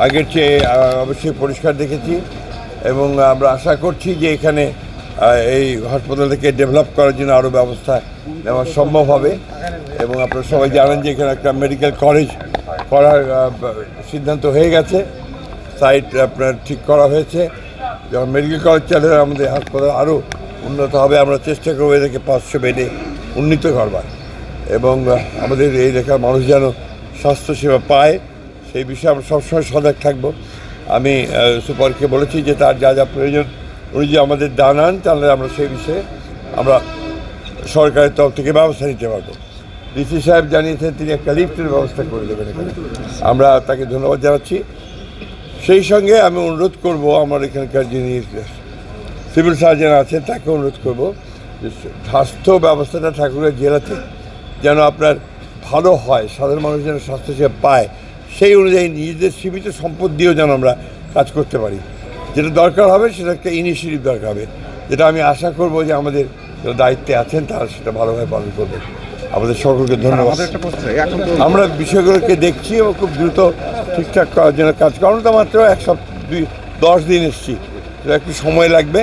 আগের চেয়ে অবশ্যই পরিষ্কার দেখেছি এবং আমরা আশা করছি যে এখানে এই হাসপাতালটাকে ডেভেলপ করার জন্য আরও ব্যবস্থা নেওয়া সম্ভব হবে এবং আপনারা সবাই জানেন যে এখানে একটা মেডিকেল কলেজ করার সিদ্ধান্ত হয়ে গেছে। সাইট আপনার ঠিক করা হয়েছে। যখন মেডিকেল কলেজ চালু হয় আমাদের হাসপাতাল আরও উন্নত হবে। আমরা চেষ্টা করবো এটাকে 500 বেডে উন্নীত করবার এবং আমাদের এই এলাকার মানুষ যেন স্বাস্থ্যসেবা পায় সেই বিষয়ে আমরা সবসময় সজাগ থাকবো। আমি সুপারকে বলেছি যে তার যা যা প্রয়োজন উনি যে আমাদের জানান তাহলে আমরা সেই বিষয়ে আমরা সরকারের তরফ থেকে ব্যবস্থা নিতে পারবো। ডিসি সাহেব জানিয়েছেন তিনি একটা লিফটের ব্যবস্থা করে দেবেন এখানে, আমরা তাকে ধন্যবাদ জানাচ্ছি। সেই সঙ্গে আমি অনুরোধ করব আমার এখানকার যিনি সিভিল সার্জন আছেন তাকে অনুরোধ করব যে স্বাস্থ্য ব্যবস্থাটা ঠাকুরের জেলাতে যেন আপনার ভালো হয়, সাধারণ মানুষ যেন স্বাস্থ্যসেবা পায়, সেই অনুযায়ী নিজেদের সীমিত সম্পদ দিয়েও যেন আমরা কাজ করতে পারি। যেটা দরকার হবে সেটা একটা ইনিশিয়েটিভ দরকার হবে, যেটা আমি আশা করব যে আমাদের দায়িত্বে আছেন তারা সেটা ভালোভাবে পালন করবে। আমাদের সকলকে ধন্যবাদ। আমরা বিষয়গুলোকে দেখছি এবং খুব দ্রুত ঠিকঠাক করার জন্য কাজ করি। আমরা তো মাত্র 10 দিন এসেছি, একটু সময় লাগবে,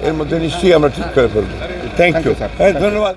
এর মধ্যে নিশ্চয়ই আমরা ঠিক করে ফেলবো। থ্যাংক ইউ, হ্যাঁ ধন্যবাদ।